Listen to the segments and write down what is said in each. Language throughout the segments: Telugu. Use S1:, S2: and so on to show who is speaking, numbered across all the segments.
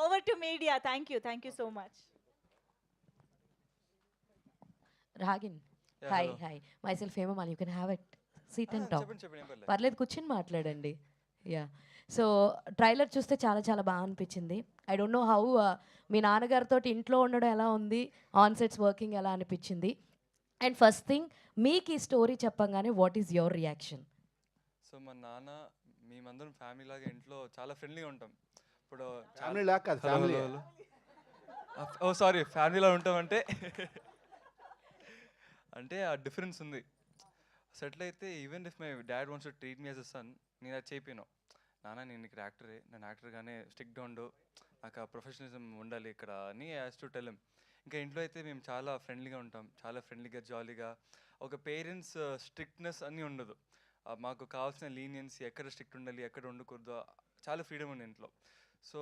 S1: Over to media. Thank you so much.
S2: Ragin.
S3: Yeah
S2: hi
S3: hello.
S2: Hi, myself Hemamali. You can have it, seat and talk.
S3: చెప్పండి చెప్పండి, ఏం పర్లేదు.
S2: పర్లేదు, కూర్చొని మాట్లాడండి. యా. సో ట్రైలర్ చూస్తే చాలా చాలా బాగా అనిపించింది. ఐ డోంట్ నో హౌ మీ నాన్నగారితో ఇంట్లో ఉండడం ఎలా ఉంది, ఆన్ సెట్స్ వర్కింగ్ ఎలా అనిపించింది. అండ్ ఫస్ట్ థింగ్, మీకు ఈ స్టోరీ చెప్పంగానే what is your reaction?
S3: So మా నాన్న, మేమందరం ఫ్యామిలీ లాగా ఇంట్లో చాలా ఫ్రెండ్లీగా ఉంటాం. ఇప్పుడు
S4: ఫ్యామిలీ లాగా కాదు,
S3: hello
S4: family.
S3: Hello hello. Oh sorry, ఫ్యామిలీలో ఉంటామంటే అంటే ఆ డిఫరెన్స్ ఉంది. సెటిల్ అయితే even if my dad wants to treat me as a son, నేను అది చెప్పాను. నాన్న, నేను ఇక్కడ యాక్టరే, నేను యాక్టర్గానే స్టిక్ ఉండు, నాకు ఆ ప్రొఫెషనలిజం ఉండాలి ఇక్కడ అని యాజ్ టు టెల్ హిమ్. ఇంకా ఇంట్లో అయితే మేము చాలా ఫ్రెండ్లీగా ఉంటాం, చాలా ఫ్రెండ్లీగా జాలీగా. ఒక పేరెంట్స్ స్ట్రిక్ట్నెస్ అన్నీ ఉండదు. మాకు కావాల్సిన లీనియన్స్, ఎక్కడ స్ట్రిక్ట్ ఉండాలి, ఎక్కడ ఉండకూడదు, చాలా ఫ్రీడమ్ ఉంది ఇంట్లో. సో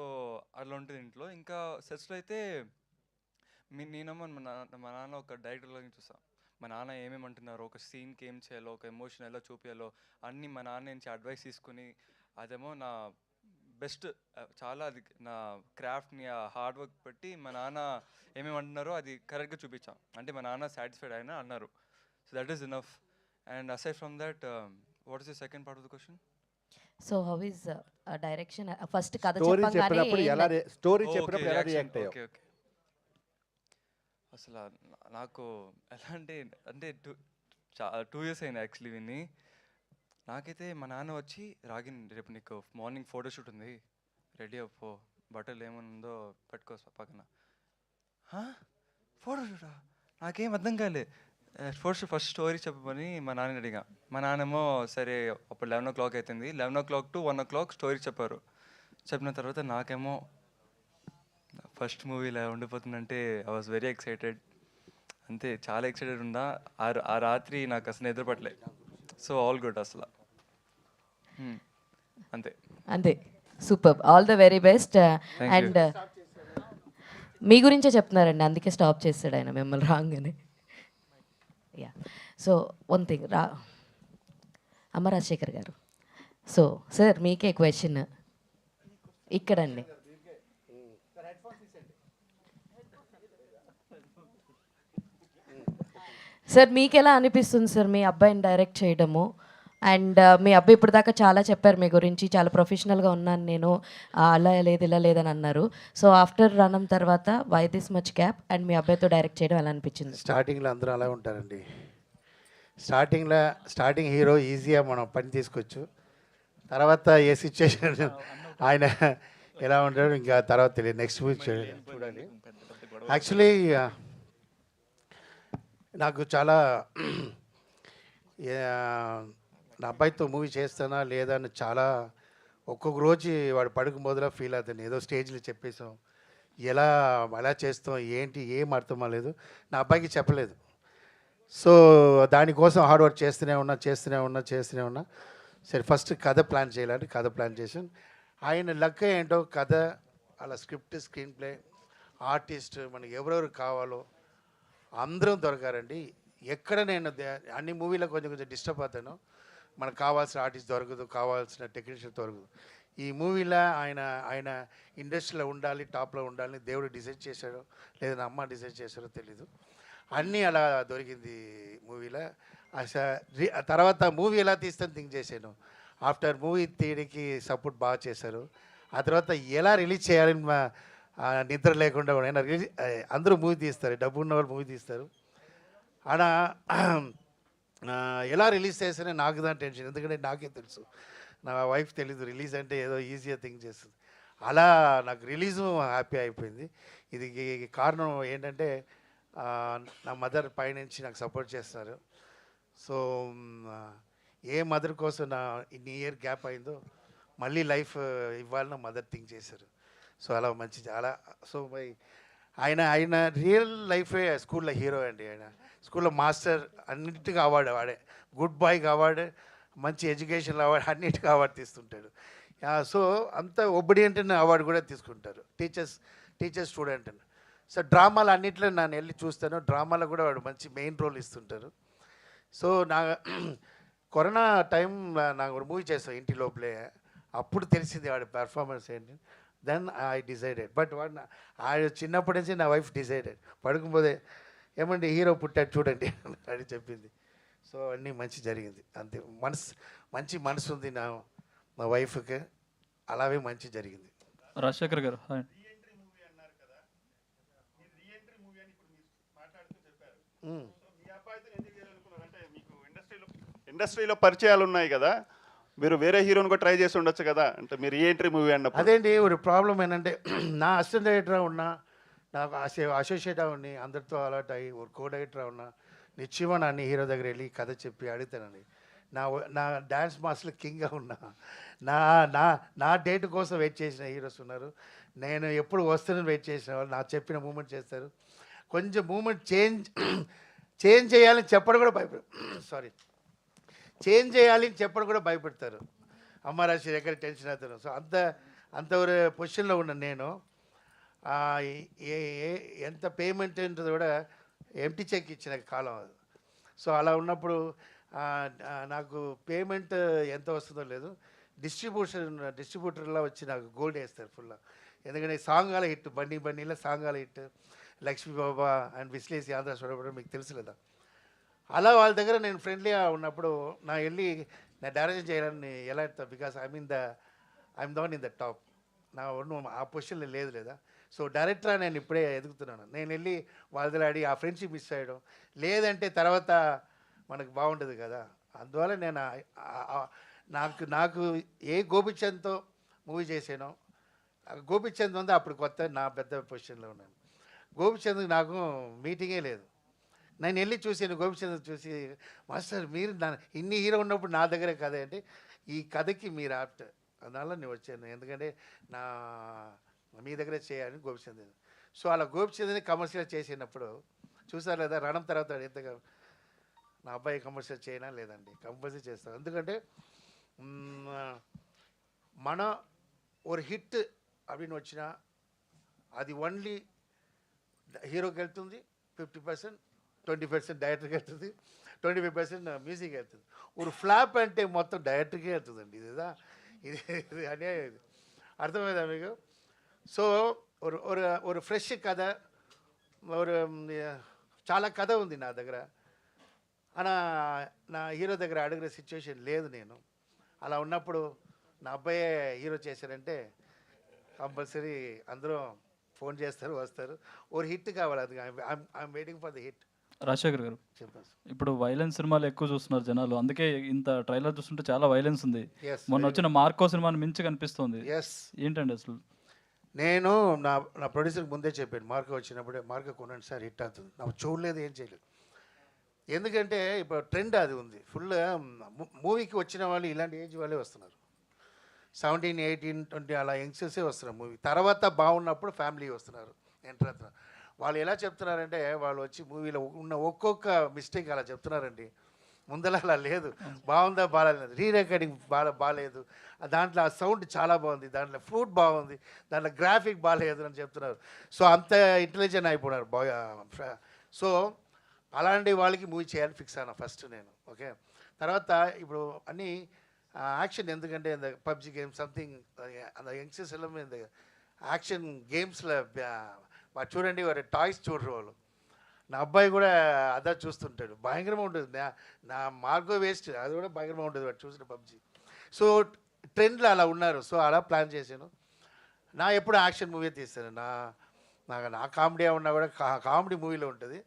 S3: అట్లా ఉంటుంది ఇంట్లో. ఇంకా సెట్స్లో అయితే నేనేమో మా నాన్న ఒక డైరెక్టర్ లాగా చూస్తాను. మా నాన్న ఏమేమి అంటున్నారో, ఒక సీన్కి ఏం చేయాలో, ఒక ఎమోషన్ ఎలా చూపించాలో అన్నీ మా నాన్న నుంచి అడ్వైస్ తీసుకుని, అదేమో నా బెస్ట్, చాలా అది నా క్రాఫ్ట్ని, ఆ హార్డ్ వర్క్ పెట్టి మా నాన్న ఏమేమి అంటున్నారో అది కరెక్ట్గా చూపించాం. అంటే మా నాన్న సాటిస్ఫైడ్ అయినా అన్నారు. So that is enough. And aside from that, what is the second part of the question?
S2: So how is direction? First కథ
S4: స్టోరీ
S2: చెప్పంగానే
S4: చెప్పినప్పుడు ఎలా స్టోరీ
S3: ఓకే,
S4: చెప్పినప్పుడు ఎలా రియాక్ట్ అయ్యావు?
S3: Okay okay. అసలు నాకు ఎలా అంటే అంటే 2 ఇయర్స్ అయింది యాక్చువల్లీ విని. నాకైతే మా నాన్న వచ్చి, రాగిన్ రేపు నీకు మార్నింగ్ ఫోటోషూట్ ఉంది, రెడీ అవ్వు, బట్టలు ఏముందో పెట్టుకో పక్కన. ఫోటోషూటా? నాకేం అర్థం కాలే. ఫస్ట్ స్టోరీ చెప్పమని మా నాన్న అడిగా. మా నాన్నేమో సరే, అప్పుడు 11 o'clock అవుతుంది, 11 o'clock to 1 o'clock స్టోరీ చెప్పారు. చెప్పిన తర్వాత నాకేమో ఫస్ట్ మూవీ ఇలా ఉండిపోతుందంటే ఐ వాజ్ వెరీ ఎక్సైటెడ్. అంతే, చాలా ఎక్సైటెడ్ ఉందా. ఆ రాత్రి నాకు అసలు నిద్రపట్టలే. సో ఆల్ గుడ్ అసలు. అంతే
S2: అంతే. Super, all the very best.
S3: you.
S2: And మీ గురించే చెప్తున్నారండి, అందుకే స్టాప్ చేస్తాడు ఆయన మిమ్మల్ని రాగానే. యా. సో వన్ థింగ్, అమ్మ రాజశేఖర్ గారు. సో సార్, మీకే క్వశ్చన్ ఇక్కడండి. సార్, మీకు ఎలా అనిపిస్తుంది సార్ మీ అబ్బాయిని డైరెక్ట్ చేయడము? అండ్ మీ అబ్బాయి ఇప్పుడు దాకా చాలా చెప్పారు మీ గురించి, చాలా ప్రొఫెషనల్గా ఉన్నాను నేను, అలా లేదు ఇలా లేదని అన్నారు. సో ఆఫ్టర్ రణం తర్వాత why this much gap, and మీ అబ్బాయితో డైరెక్ట్ చేయడం ఎలా అనిపించింది?
S4: స్టార్టింగ్లో అందరూ అలా ఉంటారండి. స్టార్టింగ్ హీరో ఈజీగా మనం పని తీసుకోవచ్చు. తర్వాత ఏ సిచ్యువేషన్ ఆయన ఎలా ఉంటాడో ఇంకా తర్వాత తెలియదు. నెక్స్ట్ మూవీ చూడాలి. యాక్చువల్లీ నాకు చాలా నా అబ్బాయితో మూవీ చేస్తానా లేదా అని చాలా ఒక్కొక్క రోజు వాడు పడుకు మొదల ఫీల్ అవుతాను. ఏదో స్టేజ్లో చెప్పేసాం, ఎలా చేస్తాం, ఏంటి, ఏం అర్థం అవ్వలేదు. నా అబ్బాయికి చెప్పలేదు. సో దానికోసం హార్డ్ వర్క్ చేస్తూనే ఉన్నా. సరే, ఫస్ట్ కథ ప్లాన్ చేయాలంటే కథ ప్లాన్ చేసాను. ఆయన లక్ ఏంటో, కథ అలా స్క్రిప్ట్, స్క్రీన్ ప్లే, ఆర్టిస్ట్, మనకి ఎవరెవరు కావాలో అందరం దొరకారండి. ఎక్కడ నేను అన్ని మూవీలో కొంచెం డిస్టర్బ్ అవుతాను. మనకు కావాల్సిన ఆర్టిస్ట్ దొరకదు, కావాల్సిన టెక్నీషియన్ దొరకదు. ఈ మూవీలో ఆయన ఇండస్ట్రీలో ఉండాలి, టాప్లో ఉండాలని దేవుడు డిసైడ్ చేశాడో లేదా నా అమ్మ డిసైడ్ చేశాడో తెలీదు. అన్నీ అలా దొరికింది మూవీలో. తర్వాత మూవీ ఎలా తీస్తాను థింక్ చేశాను. ఆఫ్టర్ మూవీ తీయడానికి సపోర్ట్ బాగా చేశారు. ఆ తర్వాత ఎలా రిలీజ్ చేయాలని నిద్ర లేకుండా అందరూ మూవీ తీస్తారు, డబ్బు ఉన్న వాళ్ళు మూవీ తీస్తారు. ఆడ ఎలా రిలీజ్ చేస్తానే నాకు దాని టెన్షన్, ఎందుకంటే నాకే తెలుసు, నా వైఫ్ తెలీదు రిలీజ్ అంటే ఏదో ఈజీగా థింక్ చేస్తుంది. అలా నాకు రిలీజు హ్యాపీ అయిపోయింది. ఇది కారణం ఏంటంటే నా మదర్ పైనుంచి నాకు సపోర్ట్ చేస్తున్నారు. సో ఏ మదర్ కోసం నా ఇన్ని ఇయర్ గ్యాప్ అయిందో మళ్ళీ లైఫ్ ఇవ్వాలని మదర్ థింక్ చేశారు. సో అలా మంచి చాలా. సో ఆయన రియల్ లైఫే స్కూల్లో హీరో అండి. ఆయన స్కూల్లో మాస్టర్, అన్నిటికీ అవార్డు వాడే, గుడ్ బాయ్కి అవార్డు, మంచి ఎడ్యుకేషన్ అవార్డు, అన్నిటికీ అవార్డు తీస్తుంటాడు. సో అంత ఒబిడియంట్ అవార్డు కూడా తీసుకుంటారు టీచర్ స్టూడెంట్ అని. సో డ్రామాలు అన్నింటిలో నేను వెళ్ళి చూస్తాను, డ్రామాలో కూడా వాడు మంచి మెయిన్ రోల్ ఇస్తుంటారు. సో కరోనా టైం నాకు మూవీ చేస్తాం ఇంటి లోపలే, అప్పుడు తెలిసింది వాడి పెర్ఫార్మెన్స్ ఏంటి. Then I decided. బట్ చిన్నప్పటి నుంచి నా వైఫ్ డిసైడెడ్. పడుకుపోతే ఏమండి హీరో పుట్టాడు చూడండి అని చెప్పింది. సో అన్నీ మంచి జరిగింది అంతే. మంచి మనసు ఉంది మా వైఫ్కి, అలాగే మంచి జరిగింది.
S5: రాజశేఖర్ గారు హాయ్.
S6: ఇండస్ట్రీలో పరిచయాలు ఉన్నాయి కదా, మీరు వేరే హీరోని కూడా ట్రై చేసి ఉండొచ్చు కదా, అంటే మీరు రీఎంట్రీ మూవీ అన్నప్పుడు.
S4: అదేంటి ఒక ప్రాబ్లం ఏంటంటే నా అసిస్టెంట్ డైరెక్టర్ ఉన్నా, నాకు అసోసియేట్ ఉన్ని అందరితో అలర్ట్ అయ్యి ఒక కో డైరెక్టర్ ఉన్నా నిశ్చయమా నన్ను హీరో దగ్గర వెళ్ళి కథ చెప్పి అడుగుతానండి. నా డ్యాన్స్ మాస్టర్లో కింగ్గా ఉన్నా, నా నా నా డేట్ కోసం వెయిట్ చేసిన హీరోస్ ఉన్నారు. నేను ఎప్పుడు వస్తానని వెయిట్ చేసిన వాళ్ళు నాకు చెప్పిన మూమెంట్ చేస్తారు. కొంచెం మూమెంట్ చేంజ్ చేయాలని చెప్పడం కూడా చేంజ్ చేయాలి అని చెప్పడం కూడా భయపెడతారు. అమ్మ రాశి ఎక్కడ టెన్షన్ అవుతాను. సో అంత ఒక పొజిషన్లో ఉన్నాను నేను. ఎంత పేమెంట్ ఉంటుందో కూడా ఎంటీ చెక్ ఇచ్చిన కాలం అది. సో అలా ఉన్నప్పుడు నాకు పేమెంట్ ఎంత వస్తుందో లేదు, డిస్ట్రిబ్యూటర్లా వచ్చి నాకు గోల్డ్ వేస్తారు ఫుల్గా. ఎందుకంటే సాంగాల హిట్, బండిలో సాంగాల హిట్, లక్ష్మీ బాబా అండ్ విశ్లేసి ఆంధ్ర చూడబడి మీకు తెలుసు కదా. అలా వాళ్ళ దగ్గర నేను ఫ్రెండ్లీగా ఉన్నప్పుడు వెళ్ళి నా డైరెక్షన్ చేయాలని ఎలా ఎడతా, because I'm the in the top. నా ఆ పొజిషన్లో లేదు లేదా. సో డైరెక్టర్ నేను ఇప్పుడే ఎదుగుతున్నాను. నేను వెళ్ళి వాళ్ళ దగ్గర అడిగి ఆ ఫ్రెండ్షిప్ మిస్ అయ్యడం లేదంటే తర్వాత మనకు బాగుంటుంది కదా. అందువల్ల నేను నాకు ఏ గోపిచంద్తో మూవీ చేసానో, గోపిచంద్ ఉంది అప్పుడు కొత్త, నా పెద్ద పొజిషన్లో ఉన్నాను. గోపిచంద్కి నాకు మీటింగే లేదు. నేను వెళ్ళి చూసాను గోపిచంద్ర చూసి, మాస్టర్ మీరు ఇన్ని హీరో ఉన్నప్పుడు నా దగ్గరే కథ అంటే, ఈ కథకి మీరు ఆప్ట్, అందువల్ల నేను వచ్చాను, ఎందుకంటే మీ దగ్గరే చేయాలని గోపిచంద్ర. సో అలా గోపిచంద్రని కమర్షియల్ చేసినప్పుడు చూసారు లేదా, రణం తర్వాత ఎంతగా నా అబ్బాయి కమర్షియల్ చేయనా లేదండి, కంపల్సరీ చేస్తాను. ఎందుకంటే మన ఒక హిట్ అవిని వచ్చినా అది ఓన్లీ హీరోకి వెళ్తుంది 50%, 20% డైరెక్టర్కి వెళ్తుంది, 25% మ్యూజిక్ వెళ్తుంది. ఒక ఫ్లాప్ అంటే మొత్తం డైరెక్టర్కే వెళ్తుందండి. ఇది అనేది అర్థమైందా మీకు? సో ఒక ఫ్రెష్ కథ, చాలా కథ ఉంది నా దగ్గర, నా హీరో దగ్గర అడిగిన సిచ్యువేషన్ లేదు నేను. అలా ఉన్నప్పుడు నా అబ్బాయే హీరో చేశారంటే కంపల్సరీ అందరూ ఫోన్ చేస్తారు, వస్తారు. ఒక హిట్ కావాలి, అది I'm waiting for the hit.
S5: Rajasekhar గారు
S4: చెప్పండి.
S5: ఇప్పుడు వైలెన్స్ సినిమాలు ఎక్కువ చూస్తున్నారు జనాలు, అందుకే ఇంత ట్రైలర్ చూస్తుంటే చాలా వైలెన్స్ ఉంది. మొన్న వచ్చిన మార్కో సినిమాని మించి కనిపిస్తుంది. ఏంటండి అసలు?
S4: నేను నా ప్రొడ్యూసర్కి ముందే చెప్పాను, మార్కో వచ్చినప్పుడే మార్కో కొనండి సార్, హిట్ అవుతుంది. నాకు చూడలేదు, ఏం చేయలేదు. ఎందుకంటే ఇప్పుడు ట్రెండ్ అది ఉంది ఫుల్. మూవీకి వచ్చిన వాళ్ళు ఇలాంటి ఏజ్ వాళ్ళే వస్తున్నారు, 17, 18, 20 అలా యంగ్స్టర్సే వస్తున్నారు మూవీ. తర్వాత బాగున్నప్పుడు ఫ్యామిలీ వస్తున్నారు, ఎంటర్ అవుతున్నారు. వాళ్ళు ఎలా చెప్తున్నారంటే, వాళ్ళు వచ్చి మూవీలో ఉన్న ఒక్కొక్క మిస్టేక్ అలా చెప్తున్నారండి. ముందర అలా లేదు, బాగుందా బాగాలేదు, రీ రికార్డింగ్ బాగాలేదు, దాంట్లో ఆ సౌండ్ చాలా బాగుంది, దాంట్లో ఫ్రూట్ బాగుంది, దాంట్లో గ్రాఫిక్ బాగాలేదు అని చెప్తున్నారు. సో అంత ఇంటెలిజెంట్ అయిపోయినారు సో అలాంటి వాళ్ళకి మూవీ చేయాలని ఫిక్స్ అయినా ఫస్ట్ నేను. ఓకే, తర్వాత ఇప్పుడు అన్నీ యాక్షన్, ఎందుకంటే இந்த పబ్జి గేమ్ సంథింగ్ அந்த యంగ్స్టర్స్ ఎல்லாம் இந்த యాక్షన్ గేమ్స్లో చూడండి, వారి టాయ్స్ చూడరు వాళ్ళు. నా అబ్బాయి కూడా అదా చూస్తుంటాడు, భయంకరంగా ఉంటుంది. నా మార్గో వేస్ట్ అది కూడా భయంకరంగా ఉంటుంది వాడు చూసిన పబ్జి. సో ట్రెండ్లో అలా ఉన్నారు. సో అలా ప్లాన్ చేశాను. ఎప్పుడు యాక్షన్ మూవీ తీస్తాను. నా కామెడీ ఉన్నా కూడా కామెడీ మూవీలో ఉంటుంది,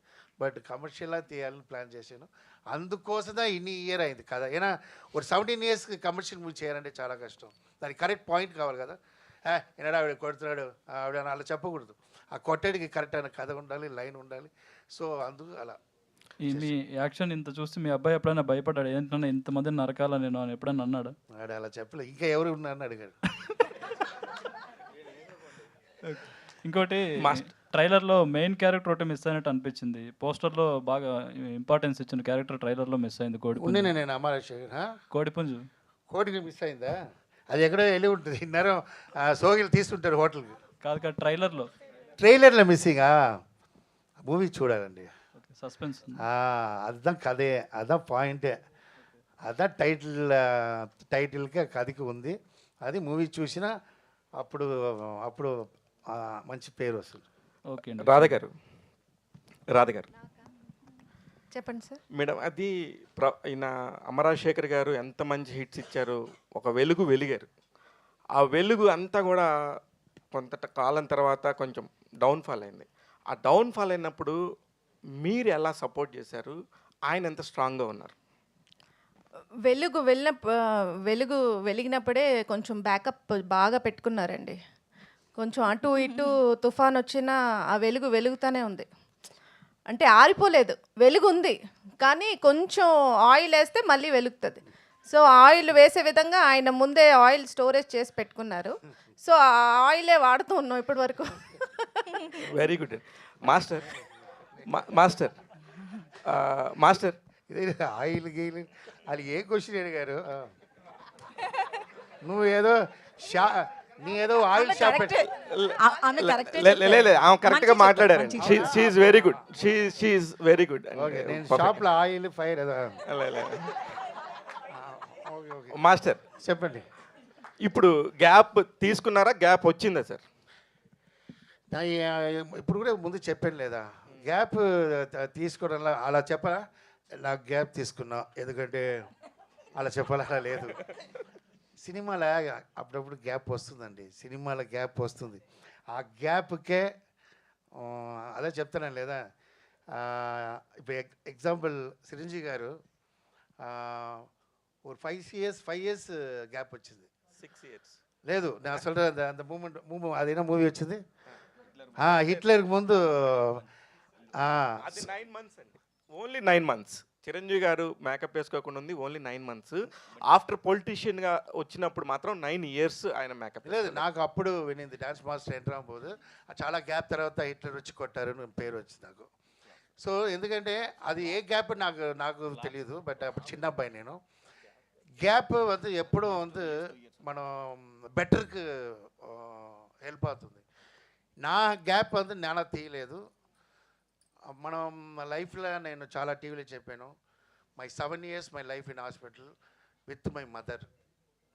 S4: బట్ కమర్షియల్గా తీయాలని ప్లాన్ చేశాను. అందుకోసమే ఇన్ని ఇయర్ అయింది కదా. ఏనా ఒక 17 ఇయర్స్కి కమర్షియల్ మూవీ చేయాలంటే చాలా కష్టం. దానికి కరెక్ట్ పాయింట్ కావాలి కదా. ఏనాడు ఆవిడ కొడుతున్నాడు ఆవిడ అలా చెప్పకూడదు. ఆ కొట్టడికి కరెక్ట్ అయిన కథ ఉండాలి, లైన్ ఉండాలి. సో అందుకు అలా.
S5: మీ యాక్షన్ ఇంత చూసి మీ అబ్బాయి ఎప్పుడైనా భయపడ్డాడు, ఏంటన్నా ఇంతమందిని నరకాల నేను అని ఎప్పుడైనా అన్నాడు?
S4: ఆడ అలా చెప్పలేదు, ఇంకా ఎవరు ఉన్నారని అడిగాడు.
S5: ఇంకోటి ట్రైలర్లో మెయిన్ క్యారెక్టర్ ఒకటి మిస్ అయినట్టు అనిపించింది. పోస్టర్లో బాగా ఇంపార్టెన్స్ ఇచ్చిన క్యారెక్టర్ ట్రైలర్లో మిస్ అయింది.
S4: నేను అమరాజశేఖర్
S5: కోడిపుంజు
S4: కోడికి మిస్ అయిందా? అది ఎక్కడో వెళ్ళి ఉంటుంది, ఇన్నరం సోగిలు తీసుకుంటారు హోటల్కి.
S5: కాదు
S4: ట్రైలర్లో మిస్సింగా మూవీ చూడాలండి.
S5: సస్పెన్స్
S4: அதுதான் కథే, అదా పాయింటే, అదా టైటిల్గా కథకి ఉంది. అది మూవీ చూసినా అప్పుడు అప్పుడు మంచి పేరు వస్తుంది.
S5: ఓకే అండి.
S7: రాధ గారు
S8: చెప్పండి సార్.
S7: మేడం, అది ఈయన అమరాజశేఖర్ గారు ఎంత మంచి హిట్స్ ఇచ్చారు, ఒక వెలిగారు. ఆ వెలుగు అంతా కూడా కొంత కాలం తర్వాత కొంచెం డౌన్ఫాల్ అయింది. ఆ డౌన్ఫాల్ అయినప్పుడు మీరు ఎలా సపోర్ట్ చేశారు, ఆయన ఎంత స్ట్రాంగ్గా ఉన్నారు?
S8: వెలుగు వెలిగినప్పుడే కొంచెం బ్యాకప్ బాగా పెట్టుకున్నారండి. కొంచెం అటు ఇటు తుఫాన్ వచ్చినా ఆ వెలుగుతూనే ఉంది. అంటే ఆరిపోలేదు, వెలుగు ఉంది, కానీ కొంచెం ఆయిల్ వేస్తే మళ్ళీ వెలుగుతుంది. సో ఆయిల్ వేసే విధంగా ఆయన ముందే ఆయిల్ స్టోరేజ్ చేసి పెట్టుకున్నారు. సో ఆ ఆయిలే వాడుతూ ఉన్నాం ఇప్పటి వరకు.
S7: Very good master. Master master
S4: ఇదే ఆయిల్ గీలు అది ఏ క్వశ్చన్ అడిగారు? నువ్వు ఏదో నీ ఏదో ఆయిల్ షాప్
S1: ఆమె కరెక్ట్
S7: ఆమె కరెక్ట్గా మాట్లాడారండి. She's very good, she's very good.
S4: Okay, నేను షాప్లో ఆయిల్ ఫైర్
S7: మాస్టర్
S4: చెప్పండి.
S7: ఇప్పుడు గ్యాప్ తీసుకున్నారా, గ్యాప్ వచ్చిందా సార్?
S4: ఇప్పుడు కూడా ముందు చెప్పాను లేదా, గ్యాప్ తీసుకోవడం అలా చెప్పరా? నాకు గ్యాప్ తీసుకున్నా, ఎందుకంటే అలా చెప్పాలా లేదు. సినిమాలో అప్పుడప్పుడు గ్యాప్ వస్తుందండి, సినిమాలో గ్యాప్ వస్తుంది. ఆ గ్యాప్కే అదే చెప్తాను లేదా. ఇప్పుడు ఎగ్జాంపుల్ చిరంజీవి గారు 5 years గ్యాప్ వచ్చింది.
S7: 6 years
S4: లేదు, నేను అసలు అంత మూమెంట్ అదేనా మూవీ వచ్చింది హిట్లర్కి ముందు.
S7: అది 9 months అండి, ఓన్లీ 9 months. చిరంజీవి గారు మేకప్ వేసుకోకుండా ఉంది, ఓన్లీ 9 months. ఆఫ్టర్ పొలిటీషియన్గా వచ్చినప్పుడు మాత్రం 9 years ఆయన మేకప్.
S4: లేదు, నాకు అప్పుడు వినింది డాన్స్ మాస్టర్ ఎంటర్ అవ్వబోదు, చాలా గ్యాప్ తర్వాత హిట్లర్ వచ్చి కొట్టారు పేరు వచ్చింది నాకు. సో ఎందుకంటే అది ఏ గ్యాప్ నాకు తెలియదు, బట్ అప్పుడు చిన్న అబ్బాయి నేను. గ్యాప్ வந்து ఎప్పుడూ வந்து మనం బెటర్కి హెల్ప్ అవుతుంది. నా గ్యాప్ வந்து నేను తీయలేదు. మనం లైఫ్లో నేను చాలా టీవీలో చెప్పాను, my 7 years my life in hospital with my mother.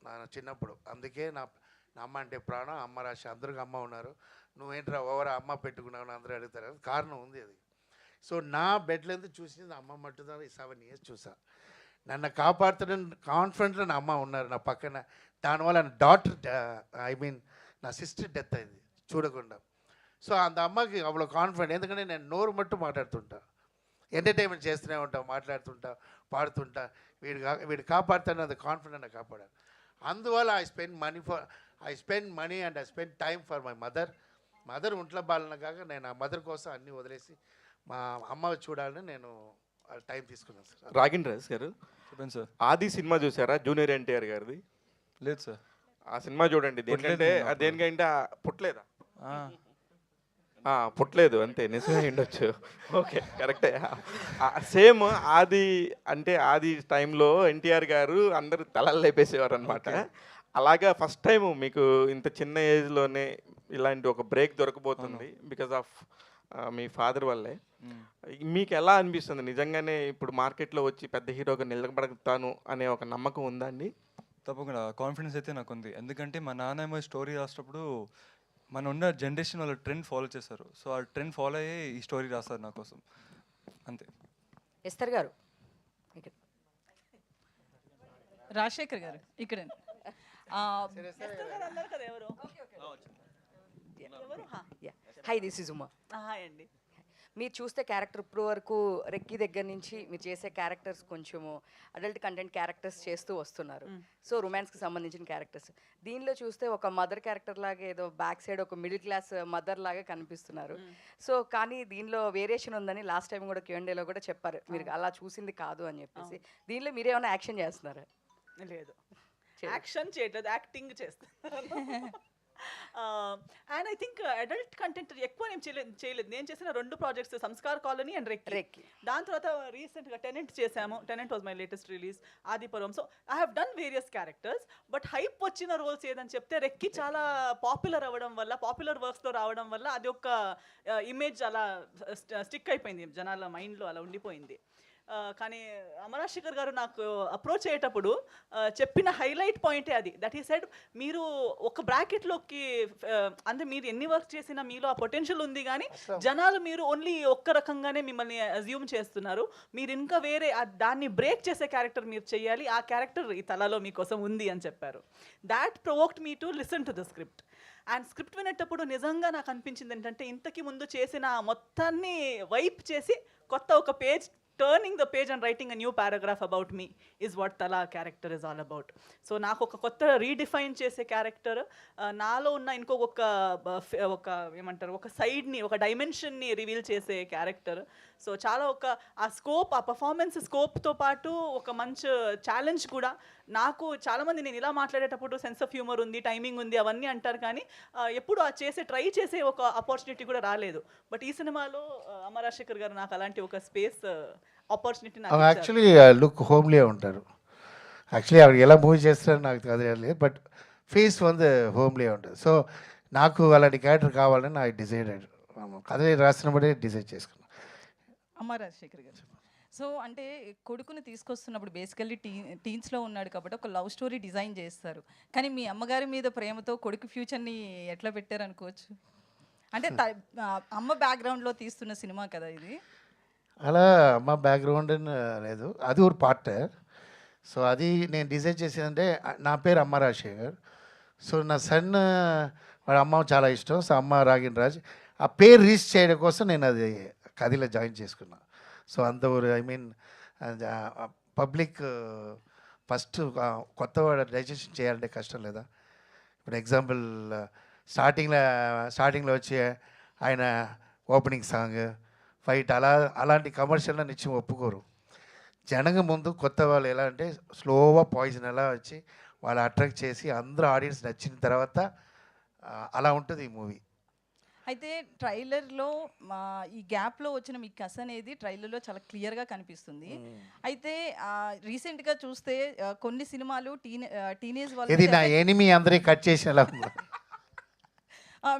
S4: నా చిన్నప్పుడు అందుకే నా అమ్మ అంటే ప్రాణం, అమ్మ రాశి, అందరికి అమ్మ ఉన్నారు. నువ్వేంట్రా ఓవరా అమ్మ పెట్టుకున్నావు అందరూ అడుగుతారు, కారణం ఉంది అది. సో నా బెడ్లో చూసింది అమ్మ మట్టుదా 7 years చూసా. నన్ను కాపాడుతున్న కాన్ఫిడెంట్లో నా అమ్మ ఉన్నారు నా పక్కన. దానివల్ల నా డాటర్ నా సిస్టర్ డెత్ అయింది చూడకుండా. సో అంత అమ్మకి అவ்வளோ కాన్ఫిడెంట్, ఎందుకంటే నేను నోరు మట్టు మాట్లాడుతుంటా, ఎంటర్టైన్మెంట్ చేస్తూనే ఉంటా, మాట్లాడుతుంటా, పాడుతుంటా. వీడు కాపాడుతాను, అది కాన్ఫిడెంట్ నాకు కాపాడాను. అందువల్ల I spend money and I spend time for my mother ఒంట్లో బాలన కాక నేను ఆ మదర్ కోసం అన్నీ వదిలేసి మా అమ్మ చూడాలని నేను టైం తీసుకున్నాను సార్.
S7: రాగిన్ రాజ్ గారు
S3: చెప్పండి సార్.
S7: ఆది సినిమా చూసారా, జూనియర్ ఎన్టీఆర్ గారిది?
S3: లేదు సార్.
S7: ఆ సినిమా చూడండి. దేనికంటే పుట్టలేదా? పుట్టలేదు అంతే, నిజమే ఉండొచ్చు. ఓకే, కరెక్టే. సేమ్ ఆది టైంలో ఎన్టీఆర్ గారు అందరూ తలలు లేపేసేవారు అనమాట. అలాగా ఫస్ట్ టైం మీకు ఇంత చిన్న ఏజ్లోనే ఇలాంటి ఒక బ్రేక్ దొరకబోతుంది బికాజ్ ఆఫ్ మీ ఫాదర్ వల్లే. మీకు ఎలా అనిపిస్తుంది నిజంగానే ఇప్పుడు మార్కెట్లో వచ్చి పెద్ద హీరోగా నిలబడతాను అనే ఒక నమ్మకం ఉందా అండి?
S3: తప్పకుండా కాన్ఫిడెన్స్ అయితే నాకు ఉంది, ఎందుకంటే మా నాన్న స్టోరీ రాసినప్పుడు మన ఉన్న జనరేషన్ వాళ్ళు ట్రెండ్ ఫాలో చేశారు. సో ఆ ట్రెండ్ ఫాలో అయ్యే ఈ స్టోరీ రాస్తారు నా కోసం, అంతే.
S2: ఎస్తర్ గారు
S1: రాజశేఖర్ గారు ఇక్కడ
S2: hi, this is Uma.
S1: Hi అండి.
S2: మీరు చూస్తే క్యారెక్టర్ ఇప్పుడు వరకు రెక్కి దగ్గర నుంచి మీరు చేసే క్యారెక్టర్స్ కొంచెము అడల్ట్ కంటెంట్ క్యారెక్టర్స్ చేస్తూ వస్తున్నారు. సో రొమాన్స్కి సంబంధించిన క్యారెక్టర్స్ దీనిలో చూస్తే ఒక మదర్ క్యారెక్టర్ లాగా ఏదో బ్యాక్ సైడ్ ఒక మిడిల్ క్లాస్ మదర్ లాగా కనిపిస్తున్నారు. సో కానీ దీనిలో వేరియేషన్ ఉందని లాస్ట్ టైం కూడా Q&Aలో కూడా చెప్పారు, మీరు అలా చూసింది కాదు అని చెప్పేసి. దీనిలో మీరేమైనా యాక్షన్ చేస్తున్నారా?
S1: లేదు, యాక్షన్ చేయట్లేదు, యాక్టింగ్ చేస్తాను. And I think adult content ఎక్కువ నేను చేయలేదు. నేను చేసిన 2 projects, Sanskar colony and recce. దాని తర్వాత రీసెంట్గా టెనెంట్ చేశాము. Tenant was my latest release, Adipuram. So I have done various characters, but hype వచ్చిన రోల్స్ ఏదని చెప్తే రెక్కి చాలా పాపులర్ అవ్వడం వల్ల, పాపులర్ వర్క్స్లో రావడం వల్ల అది ఒక ఇమేజ్ అలా స్టిక్ అయిపోయింది, జనాల మైండ్లో అలా ఉండిపోయింది. కానీ అమరాశేఖర్ గారు నాకు అప్రోచ్ అయ్యేటప్పుడు చెప్పిన హైలైట్ పాయింటే అది. దట్ ఈ సెడ్ మీరు ఒక బ్రాకెట్లోకి అంటే మీరు ఎన్ని వర్క్ చేసినా మీలో ఆ పొటెన్షియల్ ఉంది, కానీ జనాలు మీరు ఓన్లీ ఒక్క రకంగానే మిమ్మల్ని అజ్యూమ్ చేస్తున్నారు. మీరు ఇంకా వేరే దాన్ని బ్రేక్ చేసే క్యారెక్టర్ మీరు చేయాలి, ఆ క్యారెక్టర్ ఈ తలలో మీకోసం ఉంది అని చెప్పారు. That provoked me to listen to the script. And script వినేటప్పుడు నిజంగా నాకు అనిపించింది ఏంటంటే, ఇంతకి ముందు చేసిన మొత్తాన్ని వైప్ చేసి కొత్త ఒక page, turning the page and writing a new paragraph about me is what తలా character is all about. So నాకు ఒక కొత్త రీడిఫైన్ చేసే క్యారెక్టర్, నాలో ఉన్న ఒక ఏమంటారు, ఒక సైడ్ని, ఒక డైమెన్షన్ని రివీల్ చేసే క్యారెక్టర్. సో చాలా ఆ స్కోప్, ఆ పర్ఫార్మెన్స్ స్కోప్తో పాటు ఒక మంచి ఛాలెంజ్ కూడా. నాకు చాలామంది నేను ఇలా మాట్లాడేటప్పుడు సెన్స్ ఆఫ్ హ్యూమర్ ఉంది, టైమింగ్ ఉంది అవన్నీ అంటారు, కానీ ఎప్పుడు ట్రై చేసే ఒక ఆపర్చునిటీ కూడా రాలేదు. బట్ ఈ సినిమాలో అమరాశేఖర్ గారు నాకు అలాంటి ఒక స్పేస్, ఆపర్చునిటీ నాకు
S4: యాక్చువల్లీ లుక్ హోమ్లీగా ఉంటారు. యాక్చువల్లీ ఆవిడ ఎలా మూవీ చేస్తారని నాకు తెలియలేదు, బట్ ఫేస్ హోమ్లీగా ఉంటుంది. సో నాకు అలాంటి క్యారెక్టర్ కావాలని నాకు డిసైడెడ్, కథ రాసినప్పుడే డిసైడ్ చేసుకున్నాను.
S9: అమ్మ రాజశేఖర్ గారు, సో అంటే కొడుకుని తీసుకొస్తున్నప్పుడు బేసికల్లీ టీన్స్లో ఉన్నాడు కాబట్టి ఒక లవ్ స్టోరీ డిజైన్ చేస్తారు, కానీ మీ అమ్మగారి మీద ప్రేమతో కొడుకు ఫ్యూచర్ని ఎట్లా పెట్టారు అనుకోవచ్చు? అంటే అమ్మ బ్యాక్గ్రౌండ్లో తీస్తున్న సినిమా కదా ఇది.
S4: అలా అమ్మ బ్యాక్గ్రౌండ్ లేదు, అది ఒక పార్ట్. సో అది నేను డిజైన్ చేసేదంటే, నా పేరు అమ్మ రాజశేఖర్. సో నా సన్ వాళ్ళ అమ్మ చాలా ఇష్టం. సో అమ్మ రాగిన్ రాజ్, ఆ పేరు రీచ్ చేయడం కోసం నేను అది కథలో జాయిన్ చేసుకున్నా. సో అంత ఐ మీన్ పబ్లిక్ ఫస్ట్ కొత్త డైజెషన్ చేయాలంటే కష్టం లేదా? ఇప్పుడు ఎగ్జాంపుల్ స్టార్టింగ్లో వచ్చి ఆయన ఓపెనింగ్ సాంగ్, ఫైట్, అలాంటి కమర్షియల్లో నిత్యం ఒప్పుకోరు. జనంగా ముందు కొత్త వాళ్ళు ఎలా అంటే స్లోగా పాయిజన్ ఎలా వచ్చి వాళ్ళు అట్రాక్ట్ చేసి అందరూ ఆడియన్స్ నచ్చిన తర్వాత అలా ఉంటుంది ఈ మూవీ.
S9: అయితే ట్రైలర్లో ఈ గ్యాప్లో వచ్చిన మీ కథ అనేది ట్రైలర్లో చాలా క్లియర్గా కనిపిస్తుంది. అయితే రీసెంట్గా చూస్తే కొన్ని సినిమాలు టీనేజ్
S4: ఇది నా ఎనిమి అందరికీ కట్ చేసేలా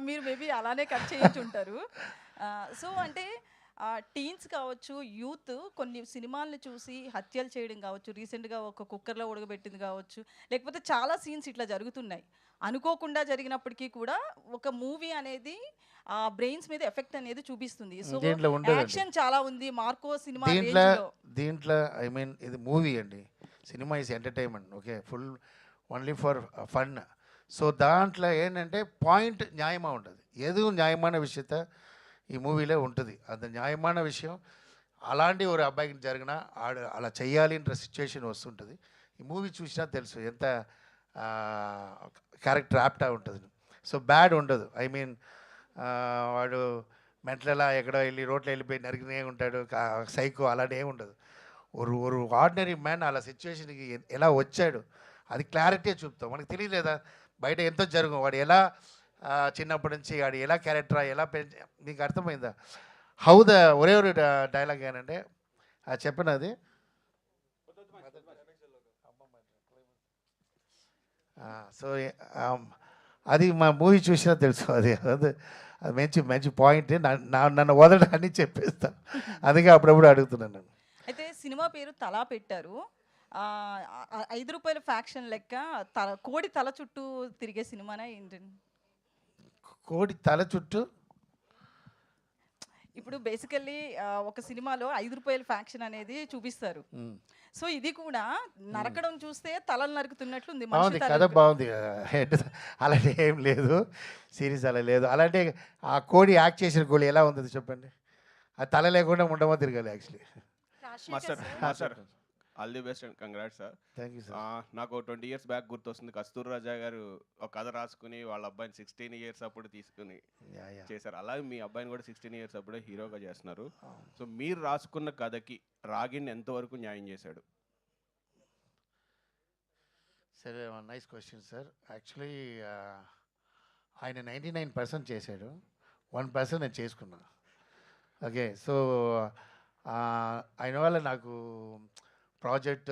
S9: మీరు మేబీ అలానే కట్ చేయించుంటారు. సో అంటే టీన్స్ కావచ్చు, యూత్ కొన్ని సినిమాలను చూసి హత్యలు చేయడం కావచ్చు, రీసెంట్గా ఒక కుక్కర్లో ఉడకబెట్టింది కావచ్చు, లేకపోతే చాలా సీన్స్ ఇట్లా జరుగుతున్నాయి. అనుకోకుండా జరిగినప్పటికీ కూడా ఒక మూవీ అనేది ఆ బ్రెయిన్స్ మీద ఎఫెక్ట్ అనేది చూపిస్తుంది. సో యాక్షన్ చాలా ఉంది మార్కో సినిమా
S4: దీంట్లో. ఐ మీన్ ఇది మూవీ అండి, cinema is entertainment, okay, full only for fun. So దాంట్లో ఏంటంటే పాయింట్ న్యాయமாக ఉంటుంది, ఏదో న్యాయమైన విషయత ఈ మూవీలో ఉంటుంది. అది న్యాయమైన విషయం. అలాంటి ఒక అబ్బాయికి జరిగిన అలా చెయ్యాలి అనే సిచ్యువేషన్ వస్తుంటుంది. ఈ మూవీ చూసినా తెలుసు ఎంత క్యారెక్టర్ యాప్టా ఉంటుంది. సో బ్యాడ్ ఉండదు. ఐ మీన్ వాడు మెంటలా ఎక్కడో వెళ్ళి రోడ్లో వెళ్ళిపోయి నరికినే ఉంటాడు, సైకో, అలాంటి ఏమి ఉండదు. ఒక ఆర్డినరీ మ్యాన్ అలా సిచ్యువేషన్కి ఎలా వచ్చాడు అది క్లారిటీ చూపుతాం. మనకు తెలియలేదా బయట ఎంతో జరుగు, వాడు ఎలా చిన్నప్పటి నుంచి వాడు ఎలా క్యారెక్టర్ ఎలా మీకు అర్థమైందా? హౌ ద ఒరే డైలాగ్ ఏంటంటే చెప్పినది సో అది మా మూవీ చూసినా తెలుసు. అది మంచి పాయింట్. నన్ను వదలడాన్ని చెప్పేస్తాను, అందుకే అప్పుడప్పుడు అడుగుతున్నాను నేను.
S9: అయితే సినిమా పేరు తలా పెట్టారు. 5 రూపాయల ఫ్యాక్షన్ లెక్క కోడి తల చుట్టూ తిరిగే సినిమానా ఏంటండి?
S4: కోడి తల చుట్టూ
S9: ఇప్పుడు బేసికల్లీ ఒక సినిమాలో 5 రూపాయల ఫ్యాక్షన్ అనేది చూపిస్తారు. సో ఇది కూడా నరకడం చూస్తే తలలు నరుకుతున్నట్లుంది.
S4: కథ బాగుంది, అలాంటి ఏం లేదు, సిరీస్ అలా లేదు. అలాంటి ఆ కోడి యాక్ట్ చేసిన కోడి ఎలా ఉంది చెప్పండి, ఆ తల లేకుండా ఉండమో తిరగాలి actually.
S10: Sir all the best and congrats sir.
S4: Thank you sir.
S10: నాకు 20 years బ్యాక్ గుర్తొస్తుంది, కస్తూరి రాజా గారు ఒక కథ రాసుకుని వాళ్ళ అబ్బాయిని 16 years అప్పుడు తీసుకుని చేశారు. అలాగే మీ అబ్బాయిని కూడా 16 years అప్పుడే హీరోగా చేస్తున్నారు. సో మీరు రాసుకున్న కథకి రాగిన్ ఎంతవరకు న్యాయం చేశాడు?
S4: సరే, నైస్ క్వశ్చన్ సార్. యాక్చువల్లీ ఆయన 99% చేశాడు, 1% నేను చేసుకున్నా. ఓకే, సో ఆయన వల్ల నాకు ప్రాజెక్ట్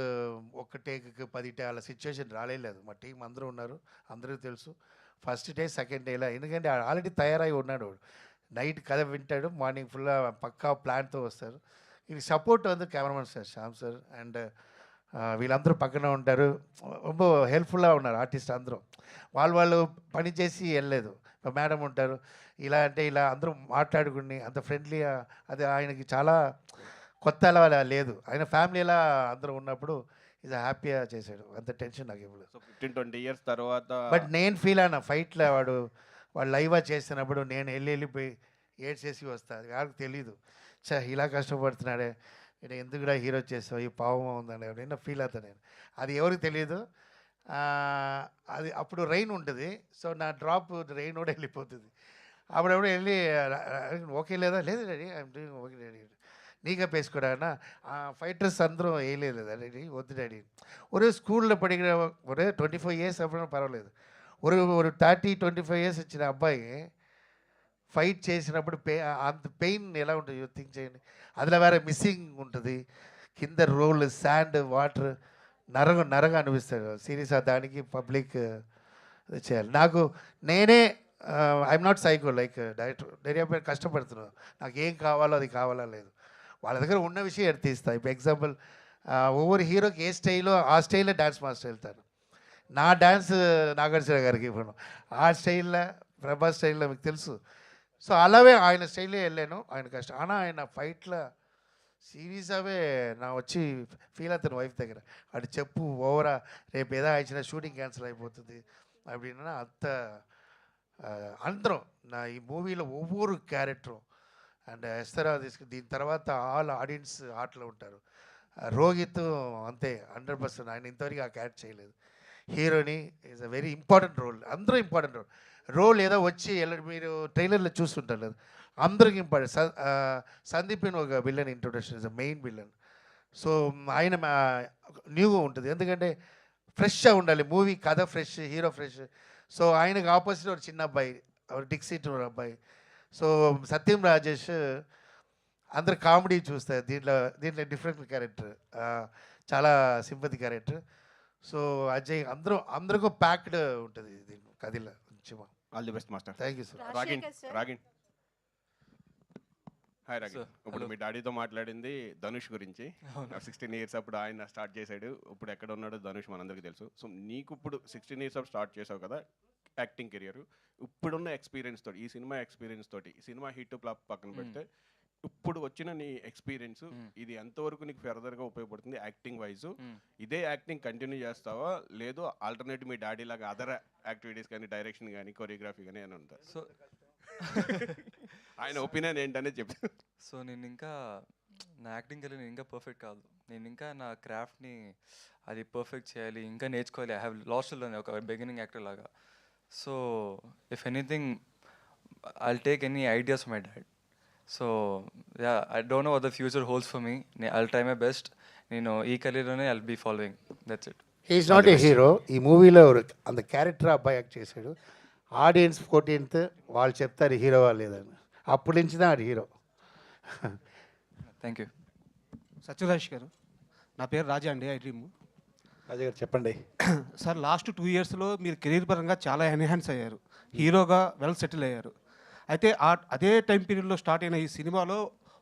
S4: ఒక్క టేక్కి 10 టే అలా సిచ్యువేషన్ రాలేదు. మా టీం అందరూ ఉన్నారు, అందరికీ తెలుసు. ఫస్ట్ డే సెకండ్ డేలా, ఎందుకంటే ఆల్రెడీ తయారై ఉన్నాడు. నైట్ కథ వింటాడు, మార్నింగ్ ఫుల్ పక్కా ప్లాన్తో వస్తారు. ఇది సపోర్ట్ வந்து cameramen sir Shyam sir and వీళ్ళందరూ పక్కన ఉంటారు, ரொம்ப హెల్ప్ఫుల్గా ఉన్నారు ఆర్టిస్ట్ అందరూ. వాళ్ళు పని చేసి వెళ్ళలేదు. మేడం ఉంటారు, ఇలా అంటే ఇలా అందరూ మాట్లాడుకుని అంత ఫ్రెండ్లీగా, అది ఆయనకి చాలా కొత్త అలా లేదు. ఆయన ఫ్యామిలీ ఎలా అందరూ ఉన్నప్పుడు ఇది హ్యాపీగా చేశాడు, అంత టెన్షన్ నాకు ఇవ్వలేదు.
S10: సో 15-20 ఇయర్స్ తర్వాత
S4: బట్ నేను ఫీల్ అయినా ఫైట్లో వాడు లైవ్గా చేస్తున్నప్పుడు నేను వెళ్ళిపోయి ఏడ్చేసి వస్తాను, నాకు తెలీదు ఇలా కష్టపడుతున్నాడే, నేను ఎందుకుడా హీరో చేస్తావు, ఈ పావం ఉందని నేను ఫీల్ అవుతాను. నేను అది ఎవరికి తెలియదు. అది అప్పుడు రెయిన్ ఉంటుంది, సో నా డ్రాప్ రెయిన్ కూడా వెళ్ళిపోతుంది. అప్పుడప్పుడు వెళ్ళి ఓకే లేదా, లేదు daddy I'm doing okay daddy, నీగా పేసుకోడా ఫైటర్స్ అందరూ వేయలేదు డాడీ, వద్దు డాడీ. ఒరే స్కూల్లో పడిగిన ఒరే 25 ఇయర్స్ అప్పుడు పర్వాలేదు, ஒரு 30-25 ఇయర్స్ వచ్చిన అబ్బాయి ఫైట్ చేసినప్పుడు అంత పెయిన్ ఎలా ఉంటుంది థింక్ చేయండి. అందులో వేరే మిస్సింగ్ ఉంటుంది, కింద రోల్ శాండ్ వాటర్ నరగా అనిపిస్తాడు. సీరియస్గా దానికి పబ్లిక్ చేయాలి. నాకు నేనే I'm not psycho like director కష్టపడుతున్నాను, నాకు ఏం కావాలో అది కావాలా లేదు, వాళ్ళ దగ్గర ఉన్న విషయం ఎత్తిస్తా. ఇప్పుడు ఎగ్జాంపుల్ ఒవ్వొరు హీరోకి ఏ స్టైలో ఆ స్టైల్లో డాన్స్ మాస్టర్ వెళ్తాను. నా డ్యాన్స్ నాగార్జున గారికి ఇవ్వను, ఆ స్టైల్లో ప్రభాస్ స్టైల్లో మీకు తెలుసు. సో అలాగే ఆయన స్టైల్లో వెళ్ళాను. ఆయన కష్టం ஆனால் ఆయన ఫైట్లో సీరియస్గావే నా వచ్చి ఫీల్ అవుతాను వైఫ్ దగ్గర, అటు చెప్పు ఓవరా రేపు ఏదో ఇచ్చిన షూటింగ్ క్యాన్సిల్ అయిపోతుంది அப்படின்னா అంత అందరం నా ఈ మూవీలో ఒవ్వొరు క్యారెక్టరు అండ్ ఎస్తరా దీని తర్వాత ఆల్ ఆడియన్స్ ఆటలో ఉంటారు. రోహిత్ అంతే 100%, ఆయన ఇంతవరకు ఆ క్యారెక్టర్ చేయలేదు. హీరోని is a very important role, అందరూ ఇంపార్టెంట్ రోల్ ఏదో వచ్చి మీరు ట్రైలర్లో చూస్తుంటారు లేదు, అందరికి ఇంపార్టెంట్. సందీప్ అని ఒక villain introduction is a main villain. So ఆయన న్యూగా ఉంటుంది, ఎందుకంటే ఫ్రెష్గా ఉండాలి మూవీ, కథ ఫ్రెష్, హీరో ఫ్రెష్. సో ఆయనకు ఆపోజిట్ ఒక చిన్న అబ్బాయి, డిక్సిట్ అబ్బాయి. సో సత్యం రాజేష్ అందరు కామెడీ చూస్తారు, దీంట్లో డిఫరెంట్ క్యారెక్టర్, చాలా సింపతి క్యారెక్టర్. సో అజయ్ అందరికీ ప్యాక్డ్ ఉంటుంది దీని కథలో.
S10: All the best master.
S4: Thank you sir.
S10: Ragin hi Ragin. ఇప్పుడు మీ డాడీతో మాట్లాడింది ధనుష్ గురించి. 16 ఇయర్స్ అప్పుడు ఆయన స్టార్ట్ చేశాడు, ఇప్పుడు ఎక్కడ ఉన్నాడో ధనుష్ మనందరికీ తెలుసు. సో నీకు ఇప్పుడు 16 ఇయర్స్ అప్పుడు స్టార్ట్ చేసావు కదా యాక్టింగ్ కెరియర్, ఇప్పుడున్న ఎక్స్పీరియన్స్ తోటి, ఈ సినిమా ఎక్స్పీరియన్స్ తోటి, ఈ సినిమా హిట్ ఫ్లాప్ పక్కన పెడితే ఇప్పుడు వచ్చిన నీ ఎక్స్పీరియన్స్ ఇది ఎంతవరకు నీకు ఫర్దర్గా ఉపయోగపడుతుంది యాక్టింగ్ వైజ్? ఇదే యాక్టింగ్ కంటిన్యూ చేస్తావా, లేదు ఆల్టర్నేట్ మీ డాడీ లాగా అదర్ యాక్టివిటీస్ కానీ, డైరెక్షన్ కానీ, కొరియోగ్రఫీ కానీ అని ఉంటా?
S3: సో
S10: ఆయన ఒపీనియన్ ఏంటనే చెప్పి.
S3: సో నేను ఇంకా నా యాక్టింగ్ వెళ్ళి నేను ఇంకా పర్ఫెక్ట్ కాదు, నేను ఇంకా నా క్రాఫ్ట్ని అది పర్ఫెక్ట్ చేయాలి, ఇంకా నేర్చుకోవాలి. ఐ హ్యావ్ లాస్ట్ ఒక బిగినింగ్ యాక్టర్ లాగా. So if anything I will take any ideas my dad. So yeah, I don't know what the future holds for me. I will try my best. నేను ఈ కెరీర్లోనే I will be following, that's it.
S4: He's not a hero. ఈ మూవీలో అంత క్యారెక్టర్ అబ్బాయి యాక్ట్ చేశాడు. ఆడియన్స్ 14th వాళ్ళు చెప్తారు హీరో లేదని, అప్పటి నుంచి అది హీరో.
S3: Thank you.
S11: సత్యరాజ్ గారు, నా పేరు రాజా అండి, ఐ డ్రీమ్.
S4: రాజా గారు చెప్పండి.
S11: సార్ లాస్ట్ 2 ఇయర్స్లో మీరు కెరీర్ పరంగా చాలా ఎన్హాన్స్ అయ్యారు, హీరోగా వెల్ సెటిల్ అయ్యారు. అయితే అదే టైం పీరియడ్లో స్టార్ట్ అయిన ఈ సినిమాలో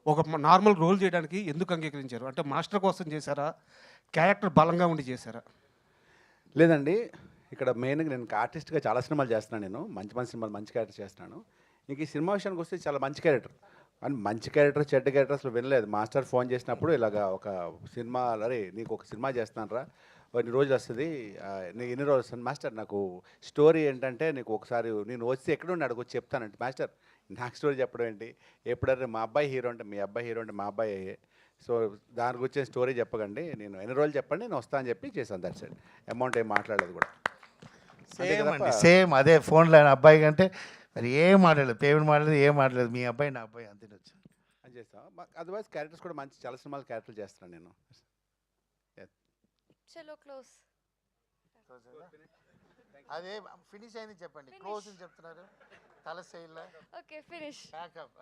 S11: ఒక నార్మల్ రోల్ చేయడానికి ఎందుకు అంగీకరించారు? అంటే మాస్టర్ కోసం చేశారా, క్యారెక్టర్ బలంగా ఉండి చేశారా?
S12: లేదండి, ఇక్కడ మెయిన్గా నేను ఆర్టిస్ట్గా చాలా సినిమాలు చేస్తున్నాను, నేను మంచి మంచి సినిమాలు మంచి క్యారెక్టర్ చేస్తున్నాను. ఇంక ఈ సినిమా విషయానికి వస్తే చాలా మంచి క్యారెక్టర్, అండ్ మంచి క్యారెక్టర్ చెడ్డ క్యారెక్టర్ అసలు వినలేదు. మాస్టర్ ఫోన్ చేసినప్పుడు ఇలాగా ఒక సినిమా, అరే నీకు ఒక సినిమా చేస్తాను రా, ఎన్ని రోజులు వస్తుంది, నీకు ఎన్ని రోజులు వస్తుంది మాస్టర్, నాకు స్టోరీ ఏంటంటే నీకు ఒకసారి నేను వచ్చి ఎక్కడుండి అడుగు చెప్తానంటే, మాస్టర్ నాకు స్టోరీ చెప్పడం ఏంటి, ఎప్పుడైనా మా అబ్బాయి హీరో అంటే మీ అబ్బాయి హీరో అంటే మా అబ్బాయి, సో దాని గురించి స్టోరీ చెప్పకండి, నేను ఎన్ని రోజులు చెప్పండి నేను వస్తా అని చెప్పి చేశాను. దట్ సైడ్ అమౌంట్ ఏం మాట్లాడలేదు కూడా.
S4: సేమ్ అండి, సేమ్ అదే ఫోన్లో అబ్బాయి కంటే మరి ఏం మాట్లాడలేదు, పేమెంట్ మాట్లాడలేదు, ఏం మాట్లాడలేదు, మీ అబ్బాయి నా అబ్బాయి అంతే వచ్చి
S12: అని చేస్తాం. అదర్వైజ్ క్యారెక్టర్స్ కూడా మంచి చాలా సినిమాలు క్యారెక్టర్లు చేస్తున్నాను నేను.
S13: చలో క్లోజ్.
S4: అదే ఫినిష్ అయింది చెప్పండి, క్లోజ్ అని చెప్తున్నారు తల స్టైల్లో.
S13: Okay finish.
S4: ప్యాకప్.